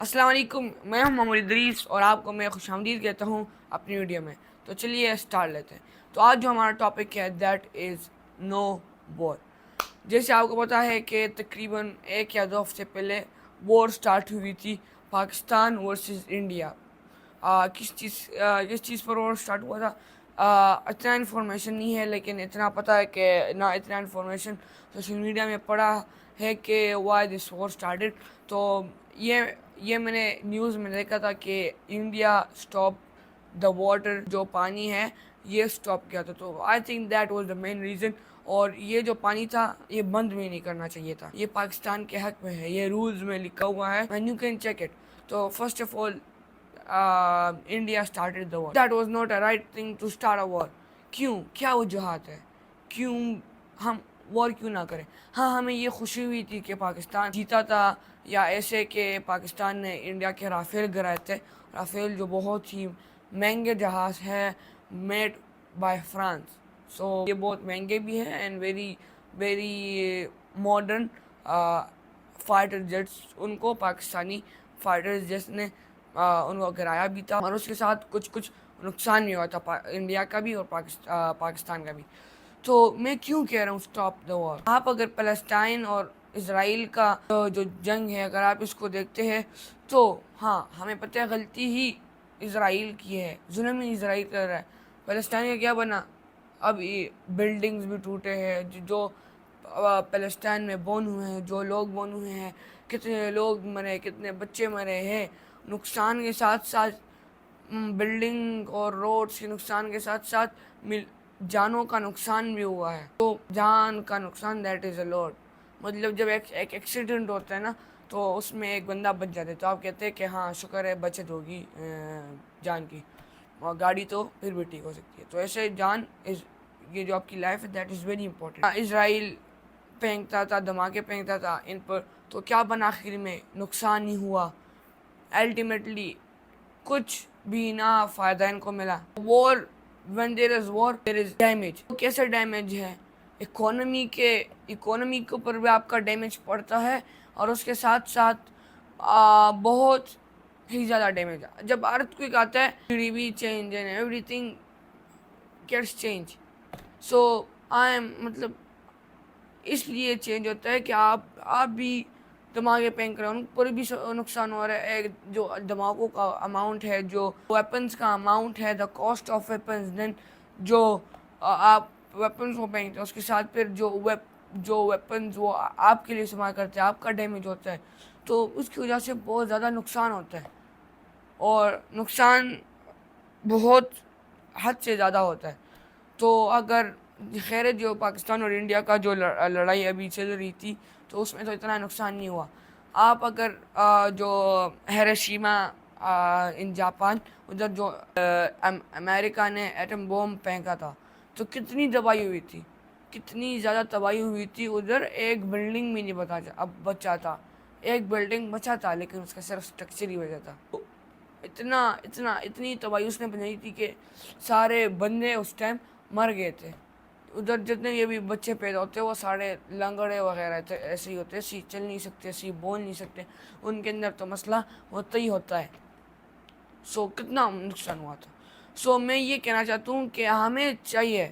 السلام علیکم، میں ہوں محمد ادریس اور آپ کو میں خوش آمدید کہتا ہوں اپنی ویڈیو میں۔ تو چلیے اسٹارٹ لیتے ہیں۔ تو آج جو ہمارا ٹاپک ہے دیٹ از نو وار۔ جیسے آپ کو پتا ہے کہ تقریباً 1 یا 2 ہفتے پہلے وار سٹارٹ ہوئی تھی، پاکستان ورسز انڈیا۔ کس چیز پر وار سٹارٹ ہوا تھا اتنا انفارمیشن نہیں ہے، لیکن اتنا پتہ ہے کہ اتنا انفارمیشن سوشل میڈیا میں پڑا ہے کہ وائی دس وار سٹارٹڈ۔ تو یہ میں نے نیوز میں دیکھا تھا کہ انڈیا اسٹاپ دا واٹر، جو پانی ہے یہ اسٹاپ کیا تھا۔ تو I think that was the main reason. اور یہ جو پانی تھا یہ بند بھی نہیں کرنا چاہیے تھا، یہ پاکستان کے حق میں ہے، یہ رولز میں لکھا ہوا ہے and you can check it. تو first of all India started the war, that was not a right thing to start a war. کیا وجوہات ہے کیوں ہم وار کیوں نہ کریں؟ ہاں، ہمیں یہ خوشی ہوئی تھی کہ پاکستان جیتا تھا، یا ایسے کہ پاکستان نے انڈیا کے رافیل گرائے تھے۔ رافیل جو بہت ہی مہنگے جہاز ہے، میڈ بائی فرانس، سو یہ بہت مہنگے بھی ہیں and very modern fighter jets, ان کو پاکستانی فائٹر جیٹس نے ان کو گرایا بھی تھا، اور اس کے ساتھ کچھ نقصان بھی ہوا تھا انڈیا کا بھی اور پاکستان کا بھی۔ تو میں کیوں کہہ رہا ہوں اسٹاپ دا وار؟ آپ اگر فلسطین اور اسرائیل کا جو جنگ ہے اگر آپ اس کو دیکھتے ہیں تو ہاں، ہمیں پتہ ہے غلطی ہی اسرائیل کی ہے، ظلم ہی اسرائیل کر رہا ہے۔ فلسطین کا کیا بنا؟ اب بلڈنگز بھی ٹوٹے ہیں، جو فلسطین میں بون ہوئے ہیں، جو لوگ بون ہوئے ہیں، کتنے لوگ مرے، کتنے بچے مرے ہیں۔ نقصان کے ساتھ ساتھ بلڈنگ اور روڈز کے نقصان کے ساتھ ساتھ جانوں کا نقصان بھی ہوا ہے۔ تو جان کا نقصان دیٹ از اے لاٹ۔ مطلب جب ایک ایکسیڈنٹ ہوتا ہے نا تو اس میں ایک بندہ بچ جاتا ہے، تو آپ کہتے ہیں کہ ہاں شکر ہے بچت ہوگی جان کی، اور گاڑی تو پھر بھی ٹھیک ہو سکتی ہے۔ تو ایسے جان یہ جو آپ کی لائف ہے دیٹ از ویری امپورٹنٹ۔ اسرائیل پھینکتا تھا، دھماکے پھینکتا تھا ان پر، تو کیا بنا آخر میں؟ نقصان ہی ہوا۔ الٹیمیٹلی کچھ بھی نہ فائدہ ان کو ملا۔ وار، when there is war there is damage۔ تو کیسے ڈیمیج ہے؟ اکانومی کے اوپر بھی آپ کا ڈیمیج پڑتا ہے، اور اس کے ساتھ ساتھ بہت ہی زیادہ ڈیمیج ہے۔ جب ارتھ کوئک آتا ہے G D P change and everything gets change. So مطلب اس لیے چینج ہوتا ہے کہ آپ بھی دماغے پھینک رہے ہیں، ان پر بھی نقصان ہو رہا ہے۔ جو دماغوں کا اماؤنٹ ہے، جو ویپنز کا اماؤنٹ ہے، دا کاسٹ آف ویپنز، دین جو آپ ویپنز کو پھینکتے ہیں اس کے ساتھ پھر جو ویپنز وہ آپ کے لیے استعمال کرتے ہیں، آپ کا ڈیمیج ہوتا ہے، تو اس کی وجہ سے بہت زیادہ نقصان ہوتا ہے، اور نقصان بہت حد سے زیادہ ہوتا ہے۔ تو اگر خیر ہے جو پاکستان اور انڈیا کا جو لڑائی ابھی چل رہی تھی تو اس میں تو اتنا نقصان نہیں ہوا۔ آپ اگر جو ہیروشیما ان جاپان، ادھر جو امریکہ نے ایٹم بوم پھینکا تھا تو کتنی تباہی ہوئی تھی، کتنی زیادہ تباہی ہوئی تھی ادھر۔ ایک بلڈنگ بھی نہیں بچا تھا، ایک بلڈنگ بچا تھا لیکن اس کا صرف اسٹرکچر ہی وجہ تھا۔ اتنی تباہی اس نے بنائی تھی کہ سارے بندے اس ٹائم مر گئے تھے۔ ادھر جتنے یہ بھی بچے پیدا ہوتے وہ سارے لنگڑے وغیرہ تھے، ایسے ہی ہوتے، چل نہیں سکتے، بول نہیں سکتے، ان کے اندر تو مسئلہ ہوتا ہی ہوتا ہے۔ سو کتنا نقصان ہوا تھا۔ سو میں یہ کہنا چاہتا ہوں کہ ہمیں چاہیے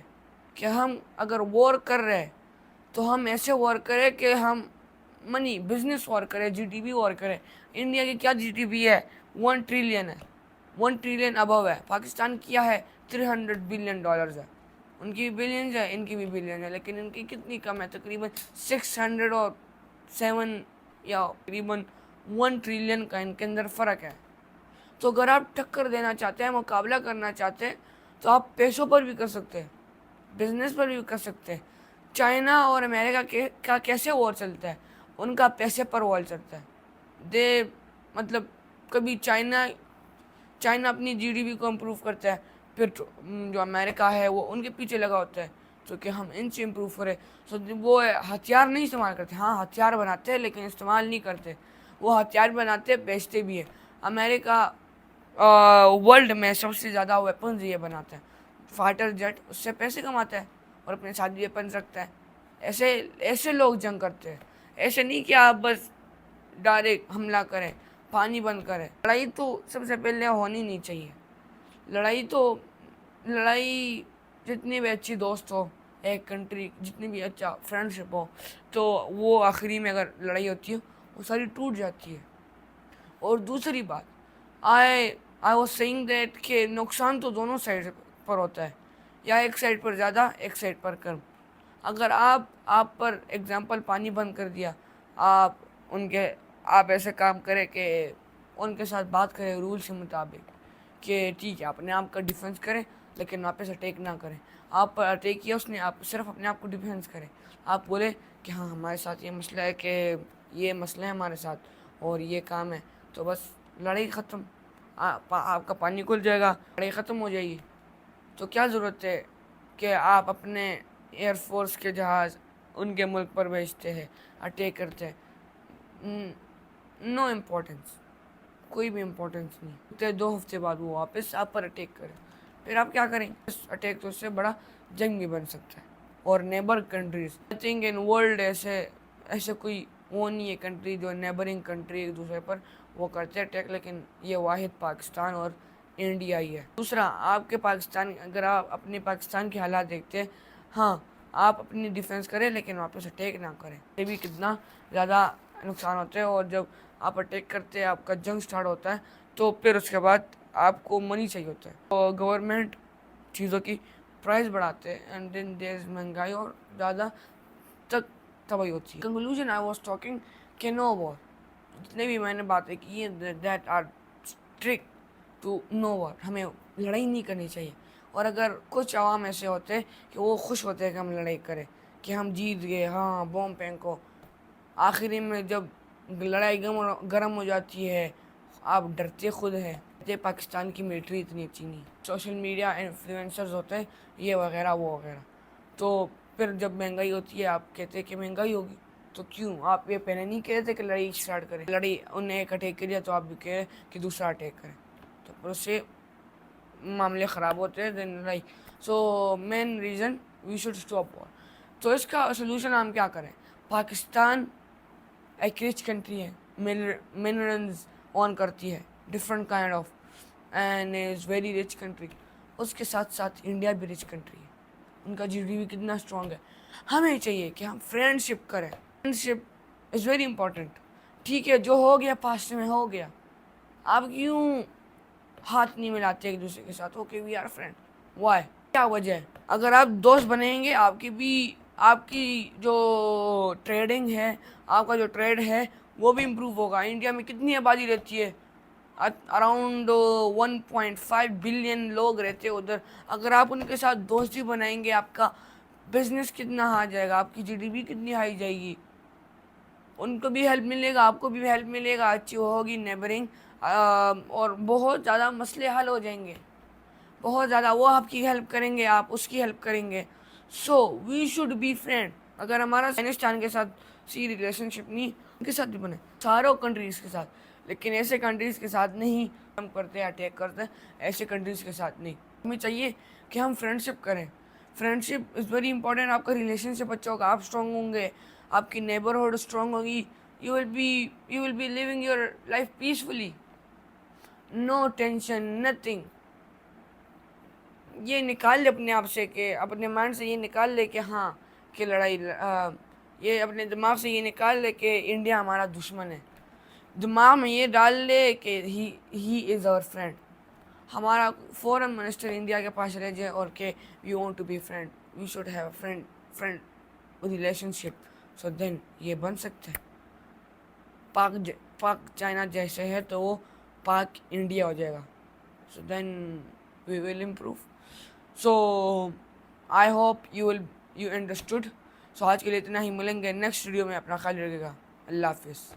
کہ ہم اگر وار کر رہے تو ہم ایسے وار کریں کہ ہم بزنس وار کریں، جی ڈی پی وار کریں۔ انڈیا کی کیا جی ڈی پی ہے؟ 1 ٹریلین ہے، 1 ٹریلین ابو ہے۔ پاکستان کیا ہے؟ $300 بلین ہے۔ ان کی بھی بلینز ہے، ان کی بھی بلین ہے، لیکن ان کی کتنی کم ہے؟ تقریباً 607 یا تقریباً 1 ٹریلین کا ان کے اندر فرق ہے۔ تو اگر آپ ٹکر دینا چاہتے ہیں، مقابلہ کرنا چاہتے ہیں، تو آپ پیسوں پر بھی کر سکتے ہیں، بزنس پر بھی کر سکتے ہیں۔ چائنا اور امریکہ کا کیسے وار چلتا ہے؟ ان کا پیسے پر وار چلتا ہے۔ مطلب کبھی چائنا اپنی جی ڈی پی کو امپروو کرتا ہے، پھر جو امریکہ ہے وہ ان کے پیچھے لگا ہوتا ہے تو کہ ہم ان سے امپروو کریں۔ سو وہ ہتھیار نہیں استعمال کرتے، ہاں ہتھیار بناتے ہیں لیکن استعمال نہیں کرتے۔ وہ ہتھیار بناتے بیچتے بھی ہیں۔ امریکہ ورلڈ میں سب سے زیادہ ویپنز یہ بناتا ہے، فائٹر جیٹ، اس سے پیسے کماتا ہے اور اپنے ساتھ ویپنز رکھتا ہے۔ ایسے لوگ جنگ کرتے ہیں، ایسے نہیں کہ آپ بس ڈائریکٹ حملہ کریں۔ پانی بند کرے. لڑائی تو سب سے پہلے ہونی نہیں چاہیے. لڑائی جتنی بھی اچھی دوست ہو ایک کنٹری, جتنی بھی اچھا فرینڈ شپ ہو, تو وہ آخری میں اگر لڑائی ہوتی ہے وہ ساری ٹوٹ جاتی ہے. اور دوسری بات, آئی واز سیئنگ دیٹ کہ نقصان تو دونوں سائڈ پر ہوتا ہے, یا ایک سائڈ پر زیادہ ایک سائڈ پر کم. اگر آپ پر ایگزامپل پانی بند کر دیا, آپ ایسے کام کریں کہ ان کے ساتھ بات کریں رول کے مطابق کہ ٹھیک ہے اپنے آپ کا ڈیفینس کریں لیکن واپس اٹیک نہ کریں. آپ پر اٹیک کیا اس نے, آپ صرف اپنے آپ کو ڈیفینس کریں. آپ بولے کہ ہاں ہمارے ساتھ یہ مسئلہ ہے, کہ یہ مسئلہ ہے ہمارے ساتھ اور یہ کام ہے, تو بس لڑائی ختم. آپ کا پانی کھل جائے گا, لڑائی ختم ہو جائے گی. تو کیا ضرورت ہے کہ آپ اپنے ایئر فورس کے جہاز ان کے ملک پر بھیجتے ہیں, اٹیک کرتے ہیں. نو امپورٹنس, کوئی بھی امپورٹنس نہیں. 2 ہفتے بعد وہ واپس آپ پر اٹیک کرے, پھر آپ کیا کریں؟ اٹیک تو اس سے بڑا جنگ بھی بن سکتا ہے. اور neighbour countries, I think in world ایسے کوئی وہ نہیں ہے کنٹری جو نیبرنگ کنٹری ایک دوسرے پر وہ کرتے اٹیک, لیکن یہ واحد پاکستان اور انڈیا ہی ہے. دوسرا, آپ کے پاکستان, اگر آپ اپنے پاکستان کے حالات دیکھتے ہیں, ہاں آپ اپنی ڈیفینس کریں لیکن واپس اٹیک نہ کریں. یہ بھی کتنا زیادہ نقصان ہوتا ہے. اور جب آپ اٹیک کرتے ہیں, آپ کا جنگ سٹارٹ ہوتا ہے, تو پھر اس کے بعد آپ کو منی چاہیے ہوتا ہے. تو گورنمنٹ چیزوں کی پرائز بڑھاتے ہیں, اینڈ دین دیر از مہنگائی اور زیادہ تک تباہی ہوتی ہے. کنکلوژن آئی واز ٹاکنگ کہ نو وار, جتنے بھی میں نے باتیں کی ہیں that are trick to no war. ہمیں لڑائی نہیں کرنی چاہیے. اور اگر کچھ عوام ایسے ہوتے ہیں کہ وہ خوش ہوتے ہیں کہ ہم لڑائی کریں, کہ ہم جیت گئے, ہاں بوم پھینکو, آخری میں جب لڑائی گرم ہو جاتی ہے آپ ڈرتے خود ہیں. پاکستان کی ملٹری اتنی اچھی نہیں. سوشل میڈیا انفلوئنسرز ہوتے ہیں یہ وغیرہ وہ وغیرہ, تو پھر جب مہنگائی ہوتی ہے آپ کہتے ہیں کہ مہنگائی ہوگی, تو کیوں آپ یہ پہلے نہیں کہہ رہے تھے کہ لڑائی اسٹارٹ کریں؟ لڑائی انہیں ایک اٹیک کر دیا تو آپ بھی کہہ رہے کہ دوسرا اٹیک کریں, تو پھر اس سے معاملے خراب ہوتے ہیں. دین لڑائی, so main reason we should stop war. تو اس کا سلوشن ہم کیا کریں؟ پاکستان ایک رچ کنٹری ہے, منرلز آن کرتی ہے different kind of, and is very rich country. اس کے ساتھ ساتھ انڈیا بھی رچ کنٹری ہے, ان کا جی ڈی پی کتنا اسٹرانگ ہے. ہمیں چاہیے کہ ہم فرینڈ شپ کریں. Friend ship is very important. ٹھیک ہے جو ہو گیا پاسٹ میں ہو گیا, آپ کیوں ہاتھ نہیں ملاتے ایک دوسرے کے ساتھ؟ Okay we are friend, why, کیا وجہ ہے؟ اگر آپ دوست بنیں گے, آپ کی جو ٹریڈنگ ہے, آپ کا جو ٹریڈ ہے وہ بھی امپروو ہوگا. انڈیا میں کتنی آبادی رہتی ہے؟ اراؤنڈ 1.5 بلین لوگ رہتے ہیں ادھر. اگر آپ ان کے ساتھ دوستی بنائیں گے, آپ کا بزنس کتنا ہائی جائے گا, آپ کی جی ڈی پی کتنی ہائی جائے گی. ان کو بھی ہیلپ ملے گا, آپ کو بھی ہیلپ ملے گا, اچھی ہوگی نیبرنگ, اور بہت زیادہ مسئلے حل ہو جائیں گے. بہت زیادہ, وہ آپ کی ہیلپ کریں گے, آپ اس کی ہیلپ کریں گے. سو وی شوڈ بی فرینڈ. اگر ہمارا افغانستان کے ساتھ ریلیشن شپ نہیں, ان کے ساتھ بھی بنے, ساروں کنٹریز کے ساتھ, لیکن ایسے کنٹریز کے ساتھ نہیں ہم کرتے ہیں اٹیک کرتے ہیں, ایسے کنٹریز کے ساتھ نہیں. ہمیں چاہیے کہ ہم فرینڈ شپ کریں. Friend ship is very important. آپ کا ریلیشن شپ اچھا ہوگا, آپ اسٹرانگ ہوں گے, آپ کی نیبرہڈ اسٹرانگ ہوگی, you will be living your life peacefully, no tension, nothing. یہ نکال لے اپنے آپ سے, کہ اپنے مائنڈ سے یہ نکال لے کہ ہاں کہ لڑائی, یہ اپنے دماغ سے یہ نکال لے کہ انڈیا ہمارا دشمن ہے. دماغ میں یہ ڈال لے کہ ہی از آور فرینڈ. ہمارا فورن منسٹر انڈیا کے پاس رہ جائے اور کہ we want to be friend, we should have a friend relationship, so then یہ بن سکتا ہے. پاک چائنا جیسے ہے تو وہ پاک انڈیا ہو جائے گا, so then we will improve. So I hope you understood. So آج کے لیے اتنا ہی, ملیں گے نیکسٹ ویڈیو میں. اپنا خیال رکھے گا. اللہ حافظ.